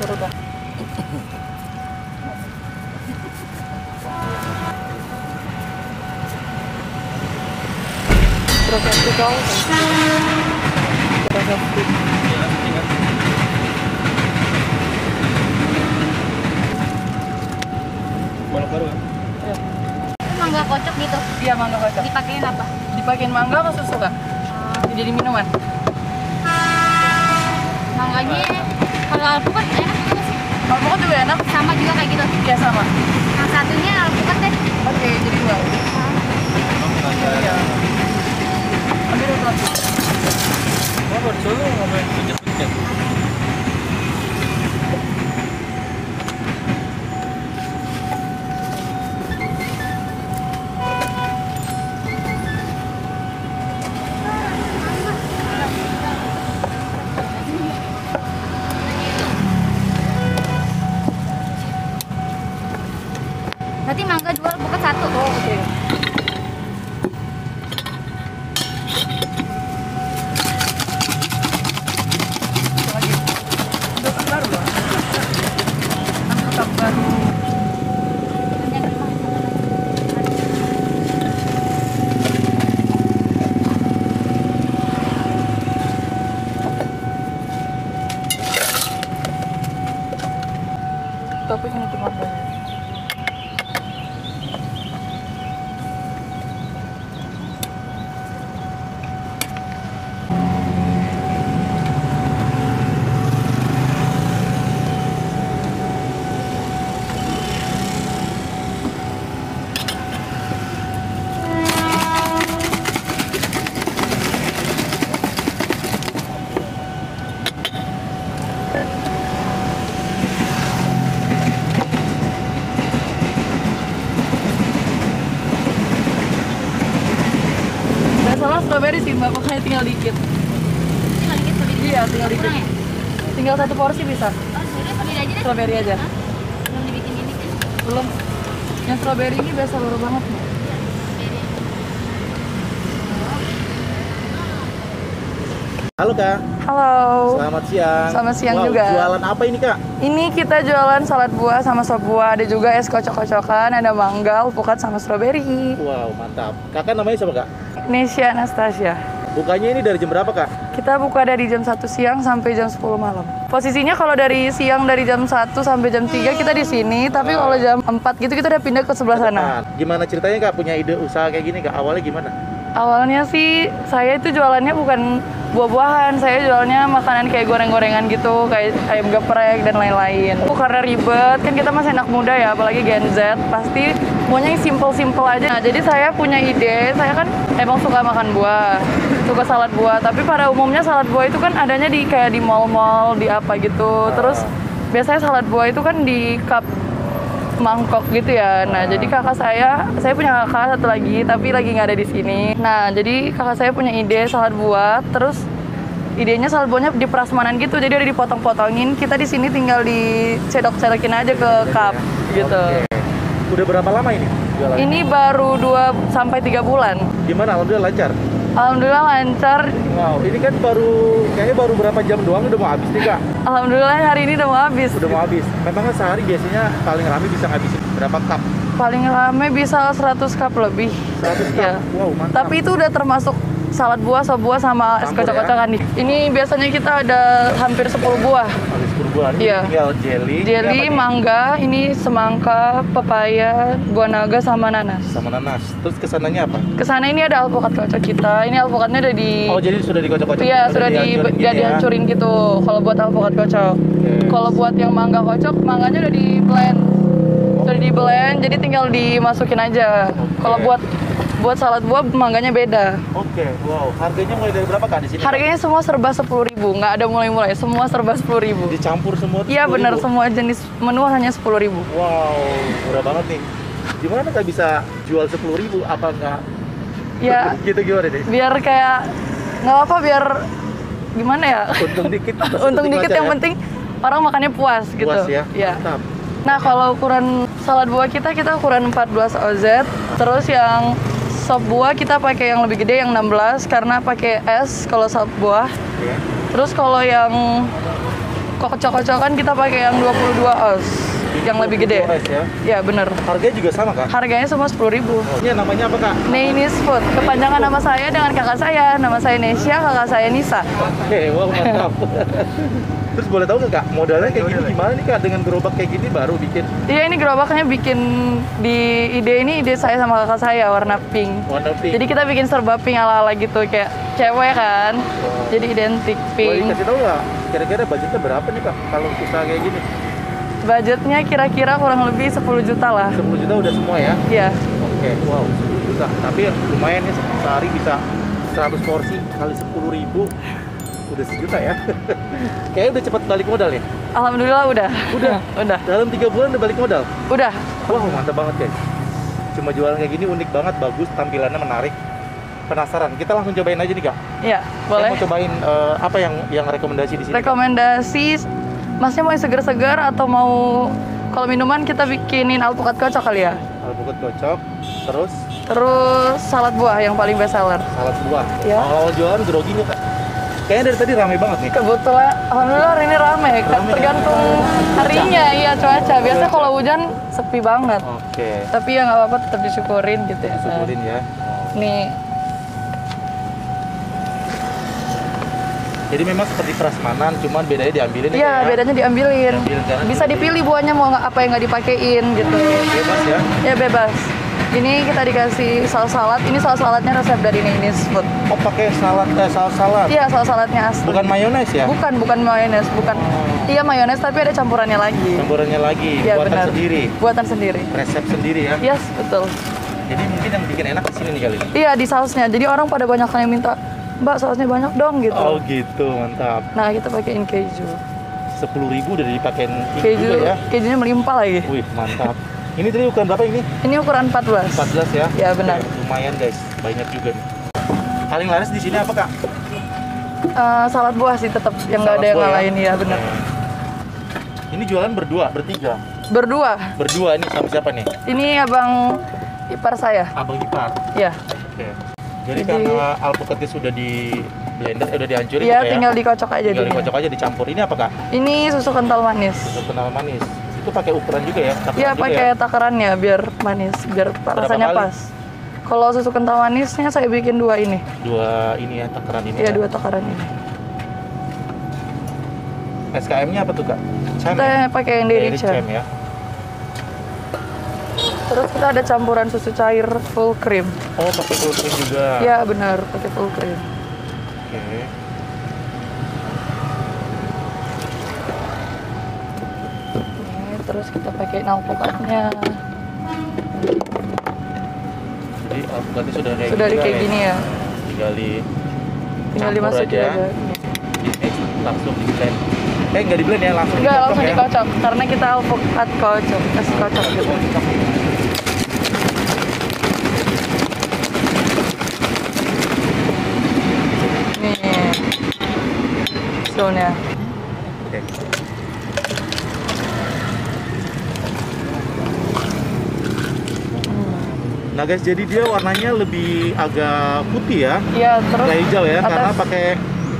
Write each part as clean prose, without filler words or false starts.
surga. Provinsi kau. Balok baru kan? Ya. Itu mangga kocok gitu. Iya, mangga kocok. Dipakein apa? Dipakein mangga apa susu kak? Jadi minuman. Mangganya kalau alpukat enak juga nggak sih? Alpukat juga enak. Sama juga kayak gitu. Iya sama. Yang satunya alpukat deh. Oke, jadi dua. Iya. Ambil satu lagi. Oh, baru dulu ngapain pijat-pijat. Berarti mangga dua, alpukat satu. Oh, oke. Lagi. Udah kan baru loh. Kan tetap baru. Yang lima. Tapi ini cuma banyak. Nggak salah strawberry sih mbak, makanya tinggal dikit. Tinggal dikit lebih. Iya, tinggal dikit. Kurang ya? Tinggal satu porsi bisa. Oh, serius lebih aja deh. Strawberry aja. Hah? Belum dibikin ini kan? Belum. Yang strawberry ini biasa baru banget nih. Halo Kak, Halo. selamat siang. Selamat siang Wow, juga. Jualan apa ini Kak? Ini kita jualan salad buah sama sop buah. Ada juga es kocok-kocokan, ada mangga, alpukat sama strawberry. Wow, mantap. Kakak namanya siapa Kak? Nesya Anastasia. Bukanya ini dari jam berapa Kak? Kita buka dari jam 1 siang sampai jam 10 malam. Posisinya kalau dari siang dari jam 1 sampai jam 3 kita di sini, tapi kalau jam 4 gitu kita udah pindah ke sebelah sana. Nah, gimana ceritanya Kak punya ide usaha kayak gini Kak? Awalnya gimana? Awalnya sih saya itu jualannya bukan buah-buahan, saya jualnya makanan kayak goreng-gorengan gitu, kayak ayam geprek dan lain-lain. Karena ribet, kan kita masih anak muda ya, apalagi Gen Z, pasti maunya yang simple-simple aja. Nah, jadi saya punya ide, saya kan emang suka makan buah, suka salad buah, tapi pada umumnya salad buah itu kan adanya di kayak di mall-mall, di apa gitu. Terus biasanya salad buah itu kan di cup mangkok gitu ya. Nah, jadi kakak saya punya kakak satu lagi, tapi lagi nggak ada di sini. Nah, jadi kakak saya punya ide salad buah, terus idenya salad buahnya di prasmanan gitu, jadi udah dipotong-potongin. Kita di sini tinggal dicedok-cedokin aja ke cup gitu. Oke. Udah berapa lama ini jualan? Ini baru 2 sampai 3 bulan. Gimana? Alhamdulillah lancar. Alhamdulillah lancar. Wow, ini kan kayaknya baru berapa jam doang udah mau habis nih Kak. Alhamdulillah hari ini udah mau habis. Udah mau habis. Memangnya sehari biasanya paling rame bisa ngabisin berapa cup? Paling rame bisa 100 cup lebih. 100 cup? Iya. Wow, mantap. Tapi itu udah termasuk salad buah, sop buah, sama es Campur kocok-kocokan nih. Ini biasanya kita ada hampir 10 buah. Habis 10 buah. Ini Iya. tinggal jelly. Ini Jelly, apa nih? mangga, ini semangka, pepaya, buah naga, sama nanas. Sama nanas. Terus kesananya apa? Kesana ini ada alpukat kocok kita. Ini alpukatnya udah di... Oh, jadi sudah dikocok-kocok. Iya, sudah dihancurin gini ya? dihancurin gitu. Kalau buat alpukat kocok. Oke. Kalau buat yang mangga kocok, mangganya udah di blend. Udah di blend, jadi tinggal dimasukin aja. Kalau buat salad buah, mangganya beda. Oke, wow. Harganya mulai dari berapa Kak di sini? Kak? Harganya semua serba 10.000, nggak ada mulai-mulai. Semua serba 10.000. Dicampur semua? Iya 10.000? benar, semua jenis menu hanya 10.000. Wow, murah banget nih. Gimana nggak bisa jual 10.000? Apa nggak? Ya, Gitu gimana deh? biar kayak nggak apa, biar gimana ya? Untung dikit. Untung dikit, yang penting orang makannya puas gitu. Puas ya? Iya. Mantap. Nah, kalau ukuran salad buah kita ukuran 14 OZ. Terus yang sop buah kita pakai yang lebih gede, yang 16, karena pakai es kalau sop buah. Oke. Terus kalau yang kocok-kocokan kita pakai yang 22 oz, yang lebih gede. 22 ya? Ya bener. Harganya juga sama kak? Harganya semua 10.000. Oh, ini namanya apa kak? Nainis Food. Kepanjangan nama saya dengan kakak saya. Nama saya Nesya, kakak saya Nisa. Oke, wow mantap. Terus boleh tahu nggak kak, modalnya kayak gini gimana nih kak? Dengan gerobak kayak gini baru bikin? Iya, ini gerobaknya bikin di ide saya sama kakak saya, warna pink. Warna pink. Jadi kita bikin serba pink ala-ala gitu, kayak cewek kan. Jadi identik Boleh pink. dikasih tahu nggak? Kira-kira budgetnya berapa nih kak kalau usaha kayak gini? Budgetnya kira-kira kurang lebih 10 juta lah. 10 juta udah semua ya? Iya. Oke, wow 10 juta. Tapi lumayan ya, sehari bisa 100 porsi kali 10.000 udah sejuta ya. Kayaknya udah cepet balik modal ya? Alhamdulillah udah. Udah? Udah. Dalam 3 bulan udah balik modal? Udah. Wow mantap banget guys. Cuma jualan kayak gini unik banget, bagus, tampilannya menarik. Penasaran, kita langsung cobain aja nih kak. Iya, Saya boleh. mau cobain apa yang rekomendasi di sini? Kak? Rekomendasi, masnya mau yang segar-segar atau mau kalau minuman kita bikinin alpukat kocok kali ya. Alpukat kocok, terus Terus salad buah yang paling best seller. salad buah. Ya. Awal jualan grogi nggak kak? Kayaknya dari tadi rame banget nih. Kebetulan, alhamdulillah hari ini rame. Rame, ya? Tergantung harinya, iya cuaca. Biasanya kalau hujan sepi banget. Oke. Tapi ya nggak apa-apa, tetap disyukurin gitu ya. Syukurin ya. Nih, Jadi memang seperti prasmanan, cuman bedanya diambilin ya, iya Kak, ya? bedanya diambilin. Diambilin, karena Bisa dipilih buahnya mau apa yang nggak dipakein gitu. Bebas ya. Ya bebas. Ini kita dikasih saus salad. Ini saus saladnya resep dari Nainis Food. Oh pakai salad, saus salad. Iya, saus saladnya asli. Bukan mayones ya? Bukan mayones, bukan. Iya mayones tapi ada campurannya lagi. Campurannya lagi, Iya buatan benar. sendiri. Buatan sendiri. Resep sendiri ya. Yes, betul. Jadi mungkin yang bikin enak di sini nih kali ini. Iya di sausnya. Jadi orang pada banyak yang minta, Mbak sausnya banyak dong gitu. Oh gitu, mantap. Nah kita pakein keju. 10.000 udah dipakein ini Keju, juga ya. kejunya melimpah lagi. Wih, mantap. Ini tadi ukuran berapa ini? Ini ukuran 14. 14 ya? Ya, benar. Oke, lumayan guys, banyak juga nih. Paling laris di sini apa kak? Salad buah sih tetap yang nggak ada Salad yang buah ngalahin ya benar. Oke. Ini jualan berdua, bertiga? Berdua. Berdua ini sama siapa nih? Ini abang ipar saya. Abang ipar. Ya. Oke. Jadi Jadi- karena alpukatnya sudah di blender, udah dihancurin Iya gitu ya? tinggal dikocok aja Tinggal dulu. dikocok aja, dicampur. Ini apa kak? Ini susu kental manis. Susu kental manis. Itu pakai ukuran juga ya? Takaran Iya juga pakai ya? takarannya biar manis, biar rasanya kali? pas. Kalau susu kental manisnya saya bikin 2 ini. Dua ini ya, takaran ini Iya ya? 2 takaran ini. SKM-nya apa tuh kak? Chan Kita ya? pakai yang Dairy Champ. ya? Terus kita ada campuran susu cair full cream. Oh pakai full cream juga? Iya benar pakai full cream. Oke. Ini, terus kita pakai alpukatnya. Jadi alpukatnya sudah kayak Sudah gini, kayak Kak, gini ya. Tinggal Tinggal campur dimasukin aja. Di mix langsung di blend. Nggak di blend ya, langsung Enggak dipotong langsung ya? dikocok karena kita alpukat kocok, kasih kocok gitu. Nih. Daunnya. Oke. Nah guys, jadi dia warnanya lebih agak putih ya, Iya, terus nggak hijau ya, karena atas- pakai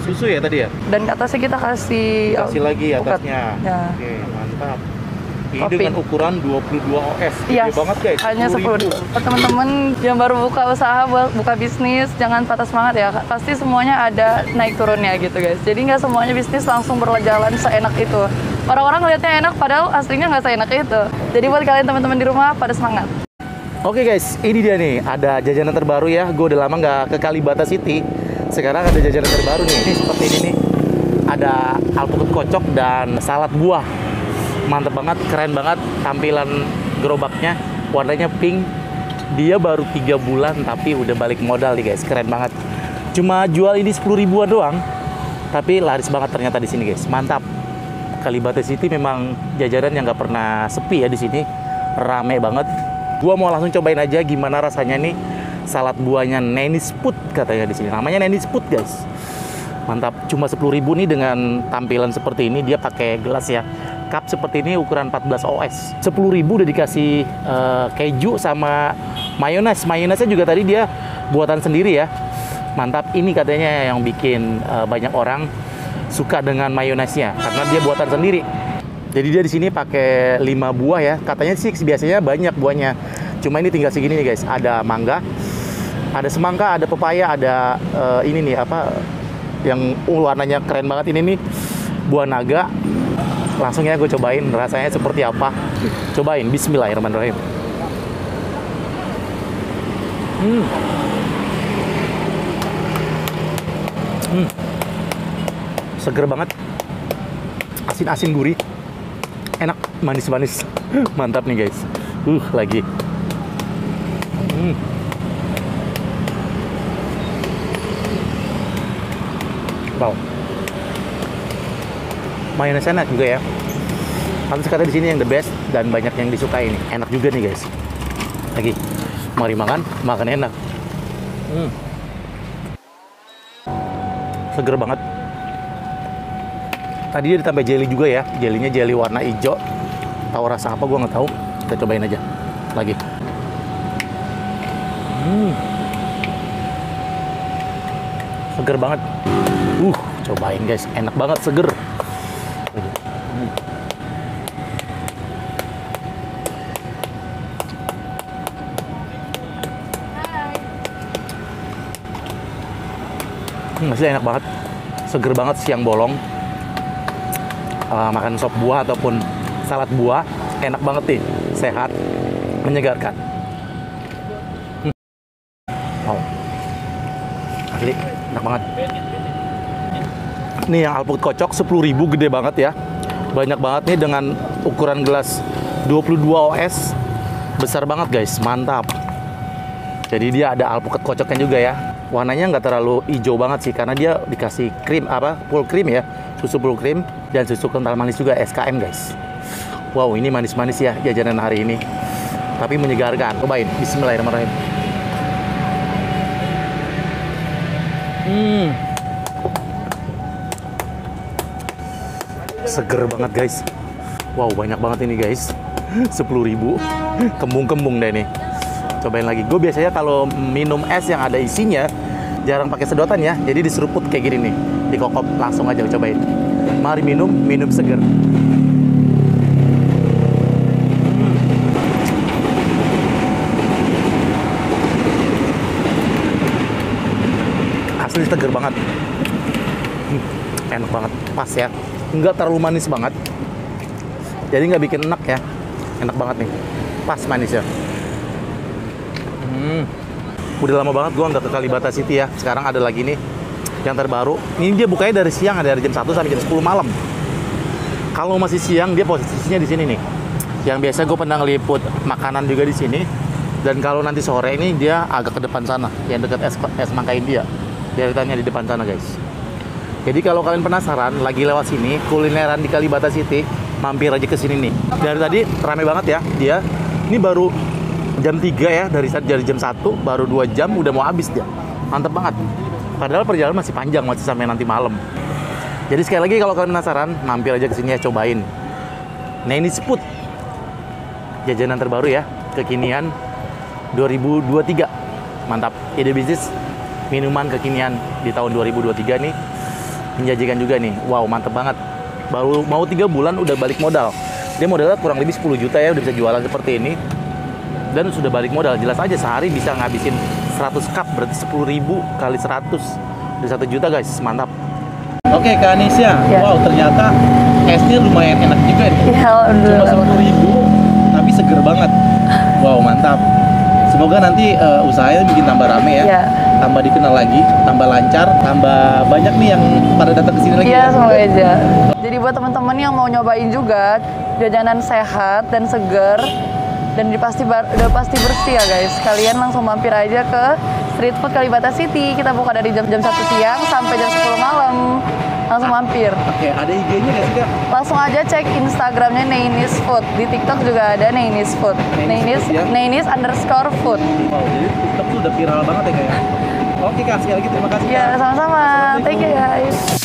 susu ya tadi ya. dan atasnya kita kasih Kasih lagi alpukat. atasnya. Ya. Oke, mantap. Ini Topping. dengan ukuran 22 OS, Iya, gede banget guys. hanya 10. 10.000. Buat teman-teman yang baru buka usaha, buka bisnis, jangan patah semangat ya. Pasti semuanya ada naik turunnya gitu guys. Jadi nggak semuanya bisnis langsung berjalan seenak itu. Orang-orang ngeliatnya enak, padahal aslinya nggak seenak itu. Jadi buat kalian teman-teman di rumah, pada semangat. Oke guys, ini dia nih, ada jajanan terbaru ya. Gue udah lama nggak ke Kalibata City. Sekarang ada jajanan terbaru nih. Ini seperti ini nih. Ada alpukat kocok dan salad buah. Mantep banget, keren banget tampilan gerobaknya. Warnanya pink. Dia baru 3 bulan tapi udah balik modal nih guys. Keren banget. Cuma jual ini 10 ribuan doang. Tapi laris banget ternyata di sini guys. Mantap. Kalibata City memang jajanan yang nggak pernah sepi ya di sini. Rame banget. Gua mau langsung cobain aja gimana rasanya nih salad buahnya Nainis Food katanya di sini. Namanya Nainis Food guys. Mantap. Cuma 10.000 nih dengan tampilan seperti ini. Dia pakai gelas ya. Cup seperti ini ukuran 14 OS. 10.000 udah dikasih keju sama mayones. Mayonesnya juga tadi dia buatan sendiri ya. Mantap. Ini katanya yang bikin banyak orang suka dengan mayonesnya karena dia buatan sendiri. Jadi dia di sini pakai 5 buah ya. Katanya sih biasanya banyak buahnya. Cuma ini tinggal segini nih guys. Ada mangga, ada semangka, ada pepaya, ada ini nih apa yang warnanya keren banget ini nih, buah naga. Langsung ya gue cobain rasanya seperti apa. Cobain, bismillahirrahmanirrahim. Seger banget. Asin-asin gurih. Enak, manis-manis. Mantap nih guys. Lagi. Wow. Mayones enak juga ya. Pantes kata di sini yang the best dan banyak yang disukai nih. Enak juga nih guys. Lagi. Mari makan enak. Seger banget. Tadi dia ditambah jelly juga ya. Jellynya jelly warna hijau. Tahu rasa apa gue nggak tahu. Kita cobain aja. Lagi. Seger banget. Cobain guys. Enak banget, seger. Masih enak banget. Seger banget siang bolong. Makan sop buah ataupun salad buah enak banget nih, sehat, menyegarkan. Wow, asli enak banget. Nih yang alpukat kocok 10.000 gede banget ya, banyak banget nih dengan ukuran gelas 22 OS, besar banget guys, mantap. Jadi dia ada alpukat kocoknya juga ya. Warnanya nggak terlalu hijau banget sih karena dia dikasih krim full krim ya, susu full krim dan susu kental manis juga SKM guys. Wow, ini manis-manis ya jajanan hari ini, tapi menyegarkan. Cobain, bismillahirrahmanirrahim. Seger banget guys. Wow, banyak banget ini guys. 10.000, kembung-kembung deh nih. Cobain lagi. Gue biasanya kalau minum es yang ada isinya jarang pakai sedotan ya. Jadi diseruput kayak gini nih, dikokop langsung aja. Cobain. Mari minum seger. Asli seger banget. Enak banget, pas ya. Nggak terlalu manis banget. Jadi nggak bikin enak ya. Enak banget nih. Pas manisnya. Udah lama banget gue nggak ke Kalibata City ya. Sekarang ada lagi nih yang terbaru. Ini dia bukanya dari siang, dari jam 1 sampai jam 10 malam. Kalau masih siang dia posisinya di sini nih. Yang biasa gue pernah ngeliput makanan juga di sini. Dan kalau nanti sore ini dia agak ke depan sana, yang dekat es Mangka India. Deretannya di depan sana guys. Jadi kalau kalian penasaran lagi lewat sini kulineran di Kalibata City, mampir aja ke sini nih. Dari tadi rame banget ya dia. Ini baru jam 3 ya, dari jam 1 baru 2 jam udah mau habis dia. Mantep banget. Padahal perjalanan masih panjang, masih sampai nanti malam. Jadi sekali lagi kalau kalian penasaran, mampir aja ke sini ya, cobain. Nainis Food. Jajanan terbaru ya, kekinian 2023. Mantap. Ide bisnis minuman kekinian di tahun 2023 nih menjanjikan juga nih. Wow, mantep banget. Baru mau 3 bulan udah balik modal. Dia modalnya kurang lebih 10 juta ya, udah bisa jualan seperti ini. Dan sudah balik modal, jelas aja sehari bisa ngabisin 100 cup, berarti 10.000 kali 100 udah 1 juta guys, mantap. Oke Kak Anisya, Ya. Wow ternyata esnya lumayan enak juga nih. Ya, Cuma alhamdulillah. 10.000 tapi seger banget. Wow, mantap. Semoga nanti usahanya bikin tambah rame ya. Ya. Tambah dikenal lagi, tambah lancar, tambah banyak nih yang pada datang ke sini lagi. Iya, semoga aja. Jadi buat teman-teman yang mau nyobain juga jajanan sehat dan seger dan udah pasti bersih ya guys. Kalian langsung mampir aja ke Street Food Kalibata City. Kita buka dari jam 1 siang sampai jam 10 malam. Langsung mampir. Oke, ada IG-nya nggak sih Kak? Langsung aja cek Instagramnya Nainis Food. Di TikTok juga ada Nainis Food. Nainis Food ya? Nainis_food. Wow, jadi TikTok tuh udah viral banget ya Kak ya? Oke Kak, sekali lagi terima kasih Kak. Ya, sama-sama. Thank you guys.